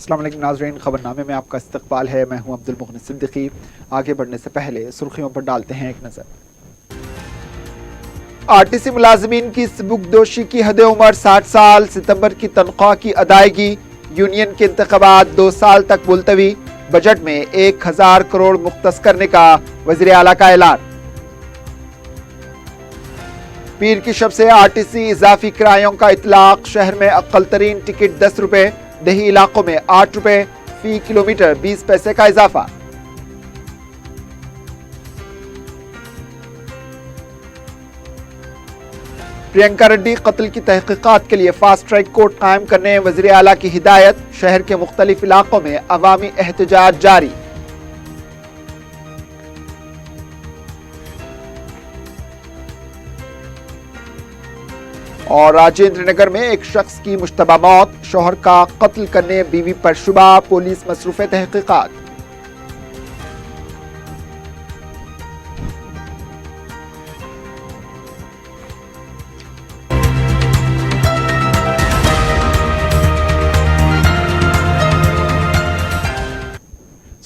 السلام علیکم ناظرین، خبرنامے میں آپ کا استقبال ہے۔ میں ہوں عبدالمغنی صدیقی۔ آگے بڑھنے سے پہلے سرخیوں پر ڈالتے ہیں ایک نظر۔ RTC ملازمین کی سبکدوشی کی حد عمر 60 سال، ستمبر کی تنخواہ کی ادائیگی، یونین کے انتخابات 2 سال تک ملتوی، بجٹ میں 1000 کروڑ مختص کرنے کا وزیر اعلیٰ کا اعلان۔ پیر کی شب سے RTC اضافی کرایوں کا اطلاق، شہر میں اقل ترین ٹکٹ 10 روپے، دیہی علاقوں میں 8 روپے فی کلومیٹر 20 پیسے کا اضافہ۔ پرینکا ریڈی قتل کی تحقیقات کے لیے فاسٹ ٹریک کورٹ قائم کرنے وزیر اعلیٰ کی ہدایت، شہر کے مختلف علاقوں میں عوامی احتجاج جاری۔ اور راجندر نگر میں ایک شخص کی مشتبہ موت، شوہر کا قتل کرنے بیوی پر شبہ، پولیس مصروف تحقیقات۔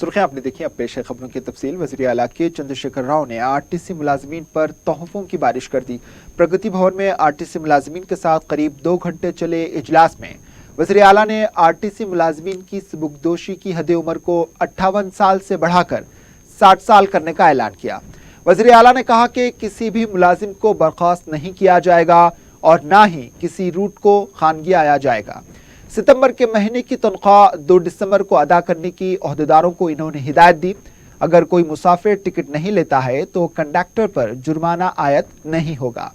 سرخیاں آپ نے دیکھی، اب پیش ہے خبروں کی تفصیل۔ وزیر اعلیٰ کے چندر شیکھر راؤ نے RTC ملازمین پر تحفوں کی بارش کر دی۔ پرگتی بھون میں RTC ملازمین کے ساتھ قریب 2 گھنٹے چلے اجلاس میں وزیر اعلیٰ نے RTC ملازمین کی سبکدوشی کی حد عمر کو 58 سال سے بڑھا کر 60 سال کرنے کا اعلان کیا۔ وزیر اعلیٰ نے کہا کہ کسی بھی ملازم کو برخاست نہیں کیا جائے گا اور نہ ہی کسی روٹ کو خانگی آیا جائے گا۔ ستمبر کے مہینے کی تنخواہ 2 دسمبر کو ادا کرنے کی عہدیداروں کو انہوں نے ہدایت دی۔ اگر کوئی مسافر ٹکٹ نہیں لیتا ہے تو کنڈکٹر پر جرمانہ عائد نہیں ہوگا۔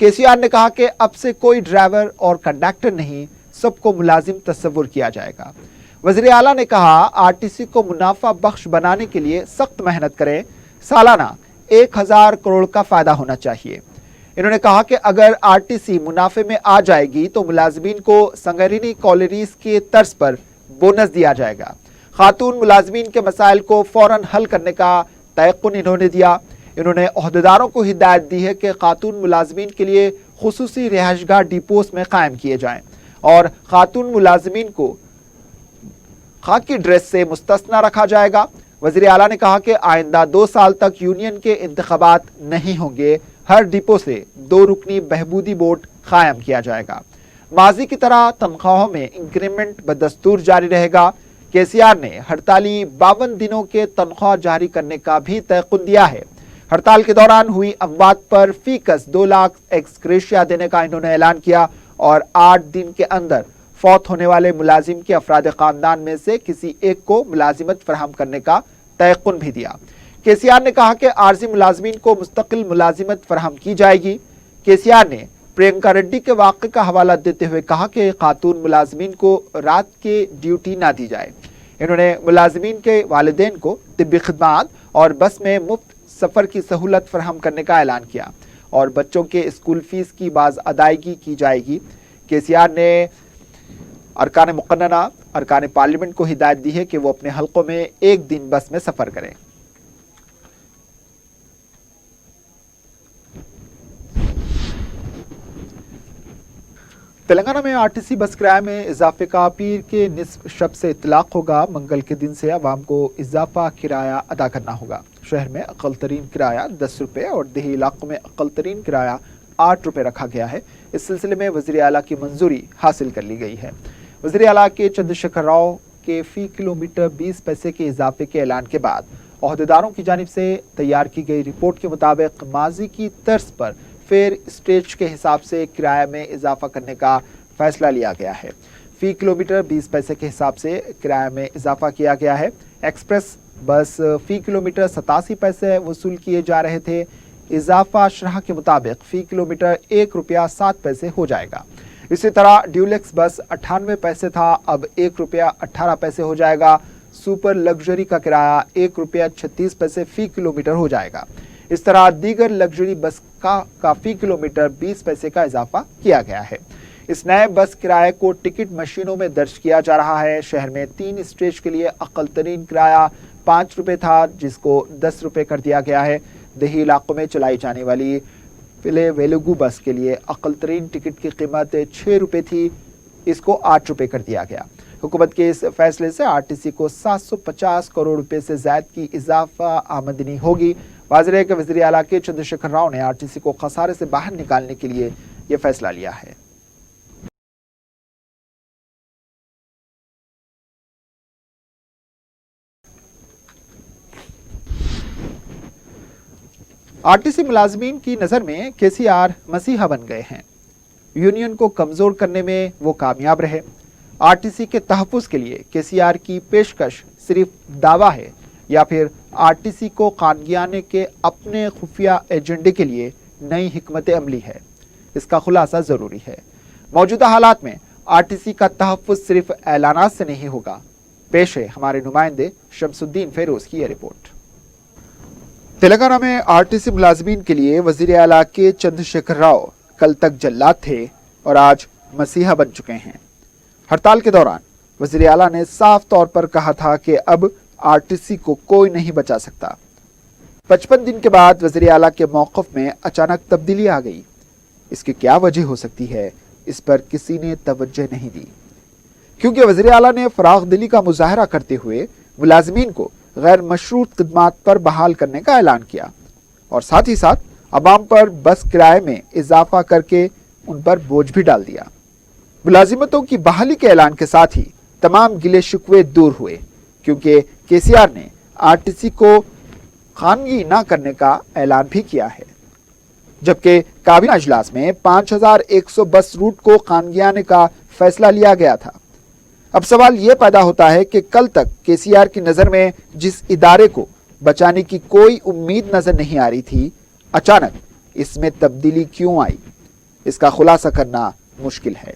KCR نے کہا کہ اب سے کوئی ڈرائیور اور کنڈکٹر نہیں، سب کو ملازم تصور کیا جائے گا۔ وزیر اعلیٰ نے کہا RTC کو منافع بخش بنانے کے لیے سخت محنت کریں، سالانہ 1000 کروڑ کا فائدہ ہونا چاہیے۔ انہوں نے کہا کہ اگر RTC منافع میں آ جائے گی تو ملازمین کو سنگرینی کالریز کے طرز پر بونس دیا جائے گا۔ خاتون ملازمین کے مسائل کو فوراً حل کرنے کا تیقن انہوں نے دیا۔ انہوں نے عہدیداروں کو ہدایت دی ہے کہ خاتون ملازمین کے لیے خصوصی رہائش گاہ ڈیپوز میں قائم کیے جائیں اور خاتون ملازمین کو خاکی ڈریس سے مستثنی رکھا جائے گا۔ وزیر اعلیٰ نے کہا کہ آئندہ 2 سال تک یونین کے انتخابات نہیں ہوں گے، ہر ڈپو سے 2 رکنی بہبودی بورڈ قائم کیا جائے گا۔ ماضی کی طرح تنخواہوں میں انکریمنٹ بدستور جاری رہے گا۔ KCR نے ہڑتالی 52 دنوں کے تنخواہ جاری کرنے کا بھی تیقن دیا ہے۔ ہڑتال کے دوران ہوئی اموات پر فی کس 2 لاکھ ایکس گریشیا دینے کا انہوں نے اعلان کیا اور 8 دن کے اندر فوت ہونے والے ملازم کے افراد خاندان میں سے کسی ایک کو ملازمت فراہم کرنے کا تیقن بھی دیا۔ KCR نے کہا کہ عارضی ملازمین کو مستقل ملازمت فراہم کی جائے گی۔ KCR نے پرینکا ریڈی کے واقعے کا حوالہ دیتے ہوئے کہا کہ خاتون ملازمین کو رات کے ڈیوٹی نہ دی جائے۔ انہوں نے ملازمین کے والدین کو طبی خدمات اور بس میں مفت سفر کی سہولت فراہم کرنے کا اعلان کیا اور بچوں کے اسکول فیس کی باز ادائیگی کی جائے گی۔ KCR نے ارکان مقننہ، ارکان پارلیمنٹ کو ہدایت دی ہے کہ وہ اپنے حلقوں میں 1 دن بس میں سفر کریں۔ تلنگانہ میں RTC بس کرایہ میں اضافے کا پیر کے نصف شب سے اطلاق ہوگا۔ منگل کے دن سے عوام کو اضافہ کرایہ ادا کرنا ہوگا۔ شہر میں اقل ترین کرایہ 10 روپے اور دیہی علاقوں میں اقل ترین کرایہ 8 روپے رکھا گیا ہے۔ اس سلسلے میں وزیر اعلیٰ کی منظوری حاصل کر لی گئی ہے۔ وزیر اعلیٰ کے چندر شیکھر راؤ کے فی کلومیٹر 20 پیسے کے اضافے کے اعلان کے بعد عہدیداروں کی جانب سے تیار کی گئی رپورٹ کے مطابق ماضی کی طرز پر فیئر اسٹیج کے حساب سے کرایہ میں اضافہ کرنے کا فیصلہ لیا گیا ہے۔ فی کلومیٹر 20 پیسے کے حساب سے کرایہ میں اضافہ کیا گیا ہے۔ ایکسپریس بس فی کلومیٹر 87 پیسے وصول کیے جا رہے تھے۔ اضافہ شرح کے مطابق فی کلومیٹر 1 روپیہ 7 پیسے ہو جائے گا۔ اسی طرح ڈیولکس بس 98 پیسے تھا، اب 1 روپیہ 18 پیسے ہو جائے گا۔ سپر لگژری کا کرایہ 1 روپیہ 36 پیسے فی کلومیٹر ہو جائے گا۔ اس طرح دیگر لگژری بس کا فی کلومیٹر 20 پیسے کا اضافہ کیا گیا ہے۔ اس نئے بس کرائے کو ٹکٹ مشینوں میں درج کیا جا رہا ہے۔ شہر میں 3 اسٹیج کے لیے اقل ترین کرایہ 5 روپے تھا، جس کو 10 روپے کر دیا گیا ہے۔ دیہی علاقوں میں چلائی جانے والی پلے ویلوگو بس کے لیے اقل ترین ٹکٹ کی قیمت 6 روپے تھی، اس کو 8 روپے کر دیا گیا۔ हुकूमत के इस फैसले से आरटीसी को 750 करोड़ रुपए से ज्यादा की इजाफा आमदनी होगी। वाज़ेह है कि वज़ीर आला के चंद्रशेखर राव ने आरटीसी को खसारे से बाहर निकालने के लिए यह फैसला लिया है। आरटीसी मुलाजमीन की नजर में केसीआर मसीहा बन गए हैं। यूनियन को कमजोर करने में वो कामयाब रहे। आरटीसी के तहफ़्फ़ुज़ के लिए केसीआर की पेशकश सिर्फ दावा है या फिर आरटीसी को कानगियाने के अपने खुफिया एजेंडे के लिए नई हिकमत अमली है, इसका खुलासा जरूरी है। मौजूदा हालात में आरटीसी का तहफ़्फ़ुज़ सिर्फ ऐलानात से नहीं होगा। पेश है हमारे नुमाइंदे शमसुद्दीन फेरोज की यह रिपोर्ट। तेलंगाना में आरटीसी मुलाजमीन के लिए वज़ीर आला के चंद्रशेखर राव कल तक जल्लाद थे और आज मसीहा बन चुके हैं। हड़ताल के दौरान वज़ीर आला ने साफ तौर पर कहा था कि अब आरटीसी को कोई नहीं बचा सकता। 55 दिन के बाद वज़ीर आला के मौक़िफ़ में अचानक तब्दीली आ गई। इसकी क्या वजह हो सकती है, इस पर किसी ने तवज्जो नहीं दी, क्योंकि वज़ीर आला ने फराग़ दिली का मुजाहरा करते हुए मुलाजमीन को गैर मशरूत खिदमात पर बहाल करने का ऐलान किया और साथ ही साथ अवाम पर बस किराए में इजाफा करके उन पर बोझ भी डाल दिया। मुलाजिमतों की बहाली के ऐलान के साथ ही तमाम गिले शिकवे दूर हुए, क्योंकि केसीआर ने आरटीसी को खानगी न करने का ऐलान भी किया है। जबकि काबीना इजलास में 5100 बस रूट को खानगियाने का फैसला लिया गया था। अब सवाल यह पैदा होता है कि कल तक केसीआर की नजर में जिस इदारे को बचाने की कोई उम्मीद नजर नहीं आ रही थी, अचानक इसमें तब्दीली क्यों आई, इसका खुलासा करना मुश्किल है।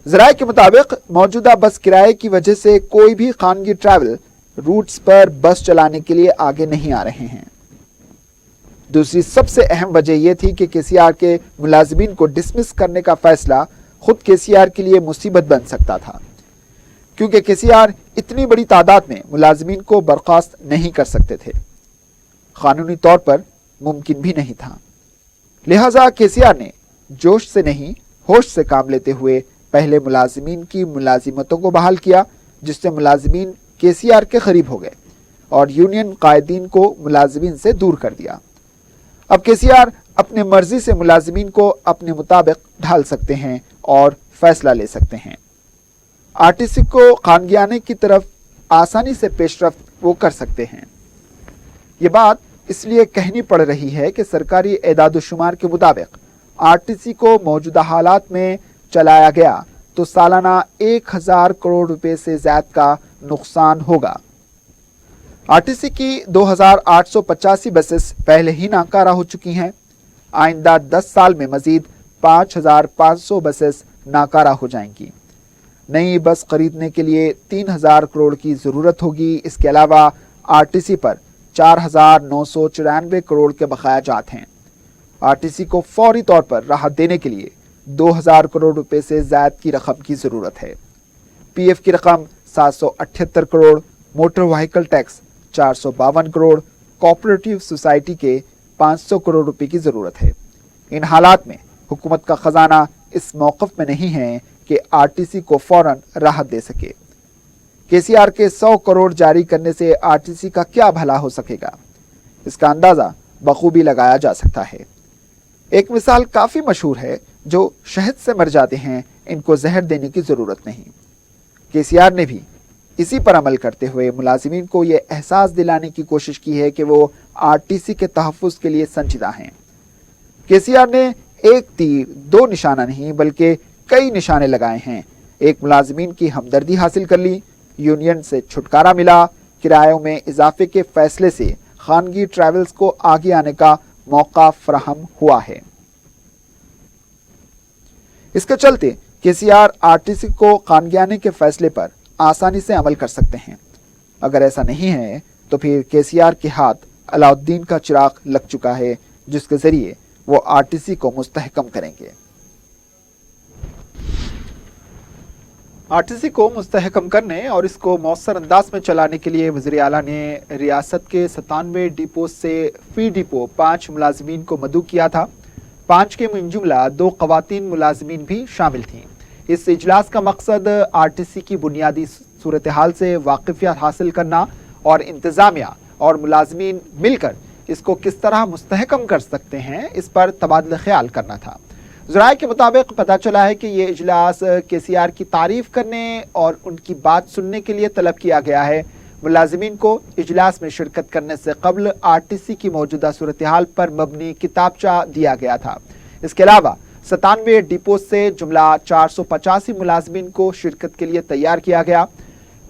ज़राए के मुताबिक मौजूदा बस किराए की वजह से कोई भी खानगी ट्रैवल रूट्स पर बस चलाने के लिए आगे नहीं आ रहे हैं। दूसरी सबसे अहम वजह यह थी कि केसीआर के मुलाजमीन को डिसमिस करने का फैसला खुद केसीआर के लिए मुसीबत बन सकता था, क्योंकि केसीआर इतनी बड़ी तादाद में मुलाजमीन को बर्खास्त नहीं कर सकते थे, कानूनी तौर पर मुमकिन भी नहीं था। लिहाजा केसीआर ने जोश से नहीं होश से काम लेते हुए पहले मुलाजमीन की मुलाजिमतों को बहाल किया, जिससे मुलाजमीन केसीआर के करीब हो गए और यूनियन कायदीन को मुलाजमीन से दूर कर दिया। अब केसीआर अपने मर्जी से मुलाजमीन को अपने मुताबिक ढाल सकते हैं और फैसला ले सकते हैं। आरटीसी को खानगियाने की तरफ आसानी से पेशरफ्त वो कर सकते हैं। ये बात इसलिए कहनी पड़ रही है कि सरकारी एदाद-ओ-शुमार के मुताबिक आरटीसी को मौजूदा हालात में चलाया गया तो सालाना 1000 करोड़ रुपए से ज्यादा का नुकसान होगा। आरटीसी की 2885 बसेस पहले ही नाकारा हो चुकी हैं। आइंदा 10 साल में मजीद 5500 बसेस नाकारा हो जाएंगी। नई बस खरीदने के लिए 3000 करोड़ की जरूरत होगी। इसके अलावा आरटीसी पर 4994 करोड़ के बकाया जात हैं। आरटीसी को फौरी तौर पर राहत देने के लिए 2000 करोड़ रुपए से ज्यादा की रकम की जरूरत है। पीएफ की रकम 778 crore, motor vehicle tax 452 crore, cooperative society के 500 करोड़ रुपए की जरूरत है। इन हालात में हुकूमत का खजाना इस मौक़िफ़ में नहीं है कि आरटीसी को फौरन राहत दे सके। केसीआर के 100 करोड़ जारी करने से आरटीसी का क्या भला हो सकेगा, इसका अंदाजा बखूबी लगाया जा सकता है। एक मिसाल काफी मशहूर है, जो शहद से मर जाते हैं इनको जहर देने की जरूरत नहीं। केसीआर ने भी इसी पर अमल करते हुए मुलाजिमीन को यह एहसास दिलाने की कोशिश की है कि वो आरटीसी के तहफ़्फ़ुज़ के लिए संजीदा हैं। केसीआर ने एक तीर दो निशाना नहीं बल्कि कई निशाने लगाए हैं। एक, मुलाजिमीन की हमदर्दी हासिल कर ली, यूनियन से छुटकारा मिला, किरायों में इजाफे के फैसले से खानगी ट्रैवल्स को आगे आने का मौका फराहम हुआ है। इसके चलते केसीआर आरटीसी को खानगियाने के फैसले पर आसानी से अमल कर सकते हैं। अगर ऐसा नहीं है तो फिर केसीआर के हाथ अलाउद्दीन का चिराग लग चुका है, जिसके जरिए वो आरटीसी को मुस्तहकम करेंगे। आरटीसी को मुस्तहकम करने और इसको मौसर अंदाज में चलाने के लिए वज़ीर आला ने रियासत के 97 डिपो से फी डिपो 5 मुलाजमीन को मदऊ किया था। 5 के जुमला 2 ख़वातीन मुलाजमीन भी शामिल थीं। इस इजलास का मकसद आरटीसी की बुनियादी सूरत हाल से वाकिफियत हासिल करना और इंतजामिया और मुलाजमीन मिलकर इसको किस तरह मुस्तहकम कर सकते हैं, इस पर तबादला ख्याल करना था। ज़राए के मुताबिक पता चला है कि ये इजलास केसीआर की तारीफ करने और उनकी बात सुनने के लिए तलब किया गया है। मुलाजमीन को इजलास में शिरकत करने से कबल आरटीसी की मौजूदा सूरत हाल पर मबनी किताबचा दिया गया था। इसके अलावा 97 डिपो से जुमला 485 मुलाजमीन को शिरकत के लिए तैयार किया गया।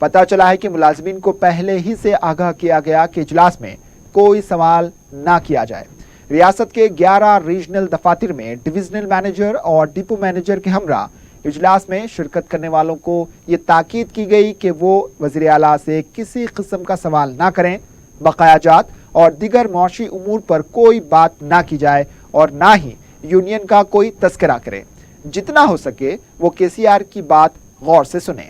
पता चला है कि मुलाजमीन को पहले ही से आगाह किया गया कि इजलास में कोई सवाल ना किया जाए। रियासत के 11 रीजनल दफातर में डिविजनल मैनेजर और डिपो मैनेजर के हमरा इजलास में शिरकत करने वालों को ये ताकीद की गई कि वो वज़ीर आला से किसी किस्म का सवाल ना करें, बकायाजात और दीगर मौशी उमूर पर कोई बात ना की जाए और ना ही यूनियन का कोई तस्करा करें। जितना हो सके वो केसीआर की बात गौर से सुने।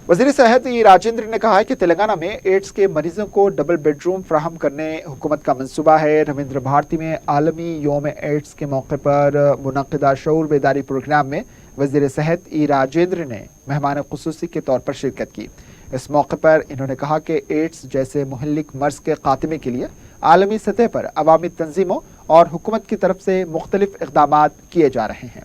वज़ीर सेहत ई राजेंद्र ने कहा है कि तेलंगाना में एड्स के मरीजों को डबल बेडरूम फराहम करने हुकूमत का मंसूबा है। रविंद्र भारती में आलमी योम एड्स के मौके पर मुनक़िदा शऊर बेदारी प्रोग्राम में वज़ीर सेहत ई राजेंद्र ने मेहमान ख़ुसूसी के तौर पर शिरकत की। इस मौके पर इन्होंने कहा कि एड्स जैसे मुहल्लिक मर्ज़ के खात्मे के लिए आलमी सतह पर अवामी तंजीमों और हुकूमत की तरफ से मुख्तलिफ इक़दामात किए जा रहे हैं।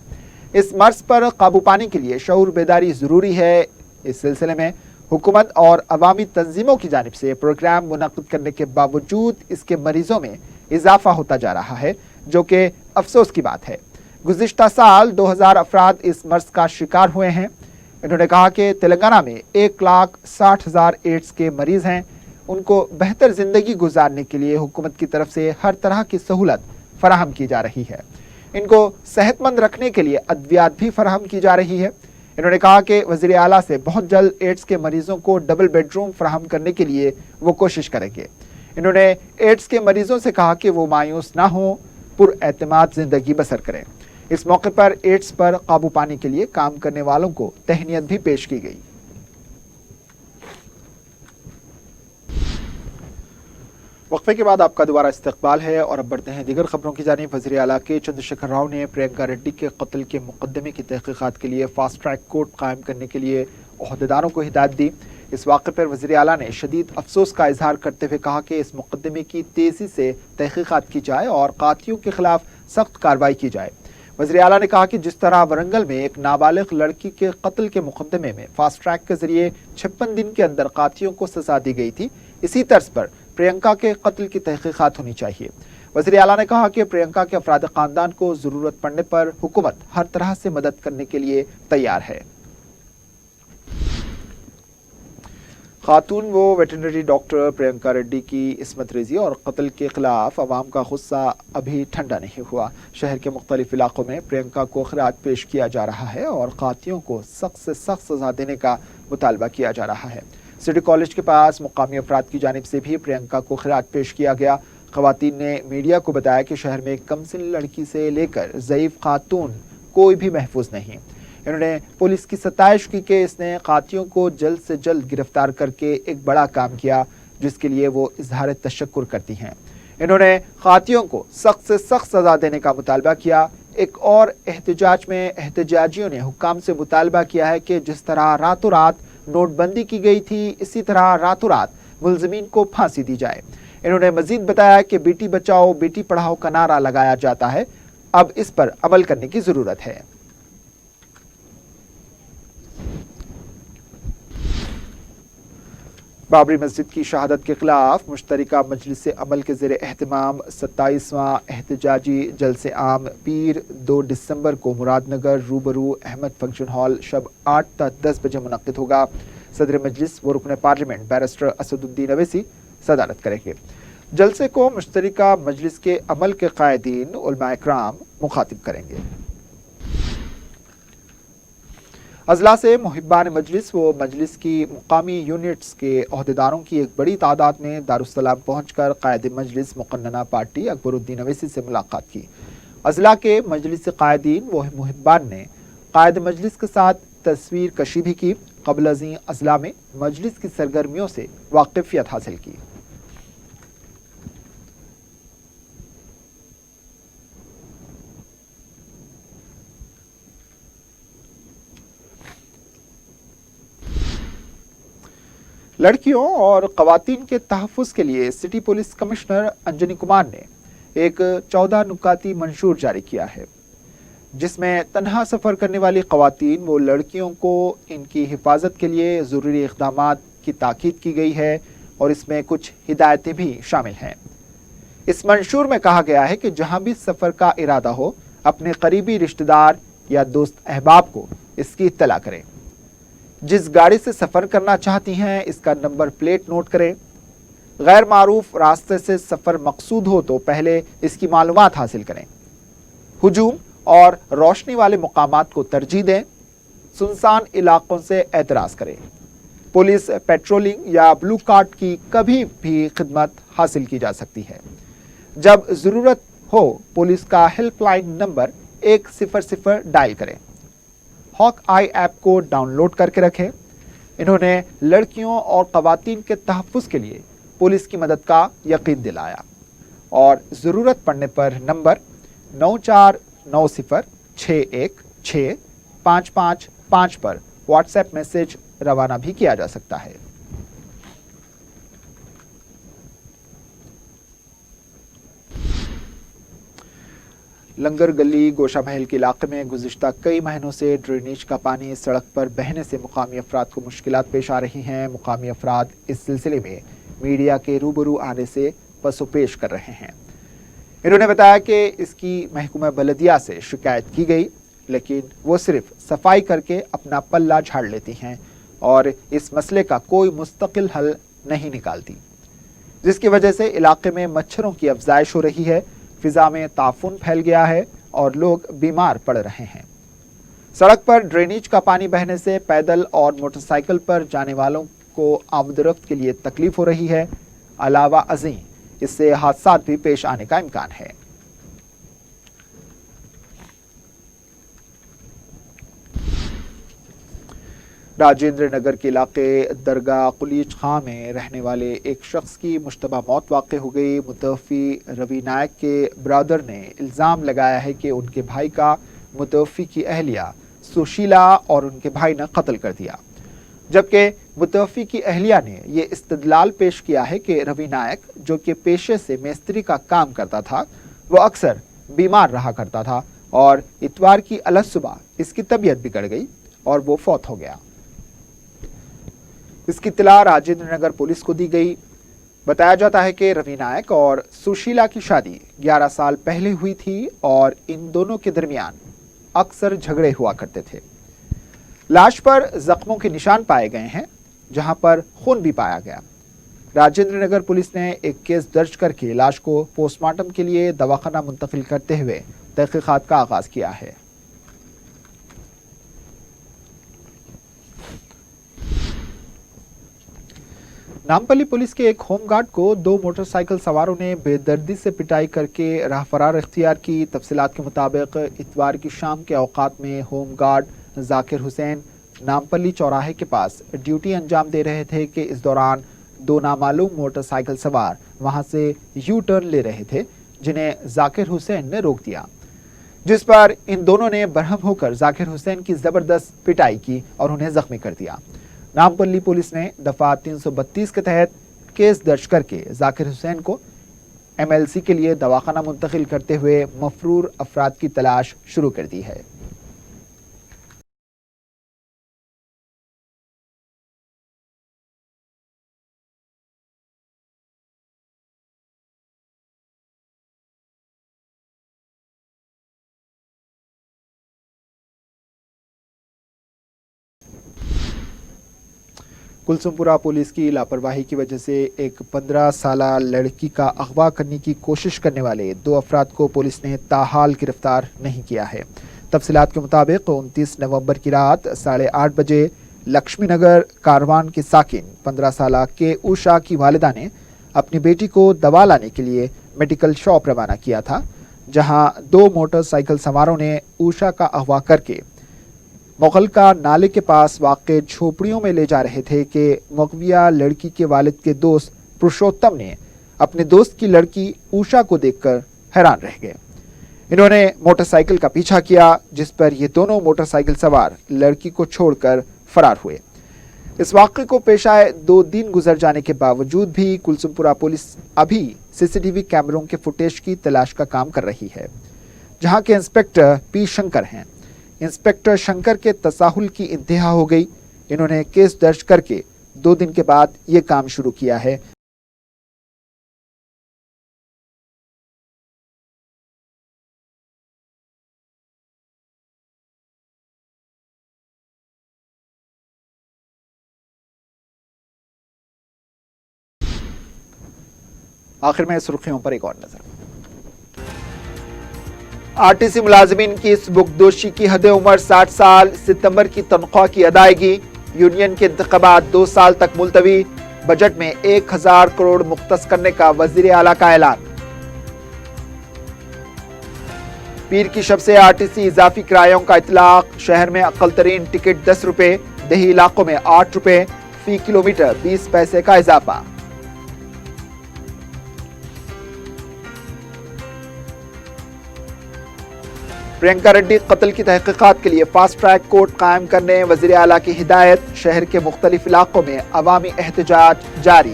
इस मर्ज़ पर काबू पाने के लिए शऊर बेदारी ज़रूरी है। इस सिलसिले में हुकूमत और अवामी तंजीमों की जानिब से प्रोग्राम मुनक़्क़िद करने के बावजूद इसके मरीजों में इजाफा होता जा रहा है, जो कि अफसोस की बात है। गुज़िश्ता साल 2000 अफराद इस मर्ज़ का शिकार हुए हैं। इन्होंने कहा कि तेलंगाना में 1,60,000 एड्स के मरीज हैं। उनको बेहतर ज़िंदगी गुजारने के लिए हुकूमत की तरफ से हर तरह की सहूलत फराहम की जा रही है। इनको सेहतमंद रखने के लिए अद्वियात भी फराहम की जा रही है। इन्होंने कहा कि वज़ीर आला से बहुत जल्द एड्स के मरीजों को डबल बेडरूम फराहम करने के लिए वो कोशिश करेंगे। इन्होंने एड्स के मरीजों से कहा कि वो मायूस ना हो, पुरएतमाद जिंदगी बसर करें। इस मौके पर एड्स पर काबू पाने के लिए काम करने वालों को तहनीत भी पेश की गई। वक्फे के बाद आपका दोबारा इस्तकबाल है और अब बढ़ते हैं दीगर खबरों की जानिब। वज़ीर आला के चंद्रशेखर राव ने प्रियंका रेड्डी के कत्ल के मुकदमे की तहकीकात के लिए फास्ट ट्रैक कोर्ट कायम करने के लिए ओहदेदारों को हिदायत दी। इस वाक़े पर वज़ीर आला ने शदीद अफसोस का इजहार करते हुए कहा कि इस मुकदमे की तेज़ी से तहकीकात की जाए और कातियों के खिलाफ सख्त कार्रवाई की जाए। वज़ीर आला ने कहा कि जिस तरह वरंगल में एक नाबालिग लड़की के कत्ल के मुकदमे में फास्ट ट्रैक के जरिए 56 दिन के अंदर कातियों को सजा दी गई थी, इसी तर्ज पर प्रियंका के कत्ल की तहकीकात होनी चाहिए। वज़ीर आला ने कहा कि प्रियंका के अफराद खानदान को जरूरत पड़ने पर हुकूमत हर तरह से मदद करने के लिए तैयार है। खातून वो वेटरनरी डॉक्टर प्रियंका रेड्डी की इस्मत रेजी और कत्ल के खिलाफ अवाम का गुस्सा अभी ठंडा नहीं हुआ। शहर के मुख्तलिफ इलाकों में प्रियंका को खिरात पेश किया जा रहा है और कातियों को सख्त से सख्त सजा देने का मुतालबा किया जा रहा है। सिटी कॉलेज के पास मुकामी अफराद की जानिब से भी प्रियंका को खिरात पेश किया गया। खवातीन ने मीडिया को बताया कि शहर में कमसिन लड़की से लेकर ज़ईफ खातून कोई भी महफूज नहीं। इन्होंने पुलिस की सताइश की कि इसने कातियों को जल्द से जल्द गिरफ्तार करके एक बड़ा काम किया, जिसके लिए वो इजहार तशक्कुर करती हैं। इन्होंने कातियों को सख्त से सख्त सजा देने का मुतालबा किया। एक और एहतजाज में एहतजाजियों ने हुक्काम से मुतालबा किया है कि जिस तरह रातों रात नोटबंदी की गई थी, इसी तरह रातों रात मुलजमीन को फांसी दी जाए। इन्होंने मजीद बताया कि बेटी बचाओ बेटी पढ़ाओ का नारा लगाया जाता है, अब इस पर अमल करने की जरूरत है। बाबरी मस्जिद की शहादत के खिलाफ मुश्तरका मजलिस अमल के ज़ेर एहतमाम 27वां एहतजाजी जलसे आम पीर 2 दिसंबर को मुरादनगर रूबरू अहमद फंक्शन हॉल शब 8 ता 10 बजे मुनक्किद होगा। सदर मजलिस व रुकन पार्लियामेंट बैरिस्टर असदुद्दीन अवैसी सदारत करेंगे। जलसे को मुश्तरका मजलिस के अमल के कायदीन उलमा इकराम मुखातिब करेंगे। अजला से मुहिब्बान मजलिस व मजलिस की मुकामी यूनिट्स के अहदेदारों की एक बड़ी तादाद ने दारुस्सलाम पहुंचकर कायद मजलिस मुकन्नना पार्टी अकबरुद्दीन अवैसी से मुलाकात की। अजला के मजलिस कायदीन व मुहिब्बान ने कायद मजलिस के साथ तस्वीर कशी भी की। क़ब्ल अज़ीं अजला में मजलिस की सरगर्मियों से वाकिफियत हासिल की। लड़कियों और खवातीन के तहफ़्फ़ुज़ के लिए city police commissioner Anjani Kumar ने एक 14 नुकाती मंशूर जारी किया है, जिसमें तन्हा सफ़र करने वाली खवातीन व लड़कियों को इनकी हिफाजत के लिए ज़रूरी इक़दामात की ताकीद की गई है और इसमें कुछ हिदायतें भी शामिल हैं। इस मंशूर में कहा गया है कि जहां भी सफ़र का इरादा हो, अपने करीबी रिश्तेदार या दोस्त अहबाब को इसकी इत्तला करें। जिस गाड़ी से सफ़र करना चाहती हैं, इसका नंबर प्लेट नोट करें। गैर मारूफ रास्ते से सफ़र मकसूद हो तो पहले इसकी मालूमात हासिल करें। हुजूम और रोशनी वाले मुकामात को तरजीह दें। सुनसान इलाकों से एतराज़ करें। पुलिस पेट्रोलिंग या ब्लू कार्ड की कभी भी खिदमत हासिल की जा सकती है। जब ज़रूरत हो, पुलिस का हेल्पलाइन नंबर 100 डायल करें। हॉक आई ऐप को डाउनलोड करके रखें। इन्होंने लड़कियों और खवातीन के तहफ़्फ़ुज़ के लिए पुलिस की मदद का यकीन दिलाया और ज़रूरत पड़ने पर नंबर 9490616555 पर व्हाट्सएप मैसेज रवाना भी किया जा सकता है। लंगर गली गोशा महल के इलाके में गुज़िश्ता कई महीनों से ड्रेनेज का पानी सड़क पर बहने से मुकामी अफराद को मुश्किलात पेश आ रही हैं। मुकामी अफराद इस सिलसिले में मीडिया के रूबरू आने से पसोपेश कर रहे हैं। इन्होंने बताया कि इसकी महकमा बलदिया से शिकायत की गई, लेकिन वो सिर्फ सफाई करके अपना पल्ला झाड़ लेती हैं और इस मसले का कोई मुस्तकिल हल नहीं निकालती, जिसकी वजह से इलाके में मच्छरों की अफजाइश हो रही है। फिजा में ताफून फैल गया है और लोग बीमार पड़ रहे हैं। सड़क पर ड्रेनेज का पानी बहने से पैदल और मोटरसाइकिल पर जाने वालों को आमदरफ्त के लिए तकलीफ हो रही है। अलावा अज़ीं इससे हादसा भी पेश आने का इम्कान है। राजेंद्र नगर के इलाके दरगाह कुलीच खां में रहने वाले एक शख्स की मुश्तबा मौत वाक़ हो गई। मुतवफ़ी रवि नायक के ब्रदर ने इल्ज़ाम लगाया है कि उनके भाई का मुतवफ़ी की अहलिया सुशीला और उनके भाई ने कत्ल कर दिया, जबकि मुतवफ़ी की अहलिया ने यह इस्तदलाल पेश किया है कि रवि नायक, जो कि पेशे से मिस्त्री का काम करता था, वो अक्सर बीमार रहा करता था और इतवार की अलग सुबह इसकी तबीयत बिगड़ गई और वो फौत हो गया। इसकी इत्तला राजेंद्र नगर पुलिस को दी गई। बताया जाता है कि रवि नायक और सुशीला की शादी 11 साल पहले हुई थी और इन दोनों के दरमियान अक्सर झगड़े हुआ करते थे। लाश पर जख्मों के निशान पाए गए हैं, जहां पर खून भी पाया गया। राजेंद्र नगर पुलिस ने एक केस दर्ज करके लाश को पोस्टमार्टम के लिए दवाखाना मुंतकिल करते हुए तहकीकात का आगाज किया है। नामपल्ली पुलिस के एक होमगार्ड को 2 मोटरसाइकिल सवारों ने बेदर्दी से पिटाई करके राह फरार इख्तियार की। तफसीलात के मुताबिक इतवार की शाम के औकात में होमगार्ड जाकिर हुसैन नामपल्ली चौराहे के पास ड्यूटी अंजाम दे रहे थे कि इस दौरान 2 नामालूम मोटरसाइकिल सवार वहां से यू टर्न ले रहे थे, जिन्हें जाकिर हुसैन ने रोक दिया, जिस पर इन दोनों ने बरहम होकर जाकिर हुसैन की जबरदस्त पिटाई की और उन्हें जख्मी कर दिया। नामपल्ली पुलिस ने दफा 332 के तहत केस दर्ज करके जाकिर हुसैन को MLC के लिए दवाखाना मुंतकिल करते हुए मफरूर अफराद की तलाश शुरू कर दी है। कुलसुमपुरा पुलिस की लापरवाही की वजह से एक 15 साला लड़की का अगवा करने की कोशिश करने वाले 2 अफराद को पुलिस ने ताहाल गिरफ्तार नहीं किया है। तफसीलात के मुताबिक 29 नवंबर की रात 8:30 बजे लक्ष्मी नगर कारवान के साकिन 15 साला के उषा की वालिदा ने अपनी बेटी को दवा लाने के लिए मेडिकल शॉप रवाना किया था, जहां 2 मोटरसाइकिल सवारों ने उषा का अगवा करके मुगलका नाले के पास वाक़ झोपड़ियों में ले जा रहे थे कि मगविया लड़की के वालिद के दोस्त पुरुषोत्तम ने अपने दोस्त की लड़की उषा को देखकर हैरान रह गए। इन्होंने मोटरसाइकिल का पीछा किया, जिस पर ये दोनों मोटरसाइकिल सवार लड़की को छोड़कर फरार हुए। इस वाक़े को पेश आए 2 दिन गुजर जाने के बावजूद भी कुलसुमपुरा पुलिस अभी सीसीटीवी कैमरों के फुटेज की तलाश का काम कर रही है, जहां के इंस्पेक्टर पी शंकर हैं। इंस्पेक्टर शंकर के तसाहुल की इंतहा हो गई। इन्होंने केस दर्ज करके 2 दिन के बाद ये काम शुरू किया है। आखिर में सुर्खियों पर एक और नजर। आरटीसी मुलाजमीन की इस बुकदोशी की हद उम्र 60 साल, सितंबर की तनख्वाह की अदायगी, यूनियन के इंतखाबात 2 साल तक मुलतवी, बजट में 1000 करोड़ मुख्तस करने का वजीर आला का ऐलान। पीर की शब से आरटीसी इजाफी किरायों का इतलाक, शहर में अक्ल तरीन टिकट 10 रुपए, देही इलाकों में 8 रुपए, फी किलोमीटर 20 पैसे का इजाफा। प्रियंका रेड्डी कत्ल की तहकीकात के लिए फास्ट ट्रैक कोर्ट कायम करने वजीर आला की हिदायत, शहर के मुख्तलिफ इलाकों में अवामी एहतजाज जारी।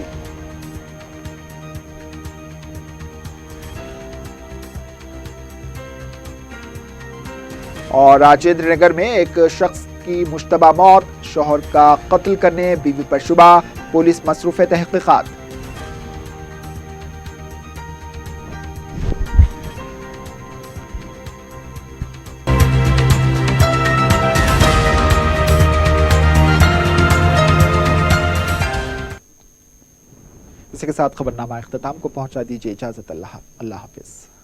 और राजेंद्र नगर में एक शख्स की मुश्तबा मौत, शौहर का कत्ल करने बीवी पर शुबा, पुलिस मसरूफ तहकीकात। इसी के साथ खबरनामा इख्तिताम को पहुंचा दीजिए इजाजत। अल्लाह हाफिज।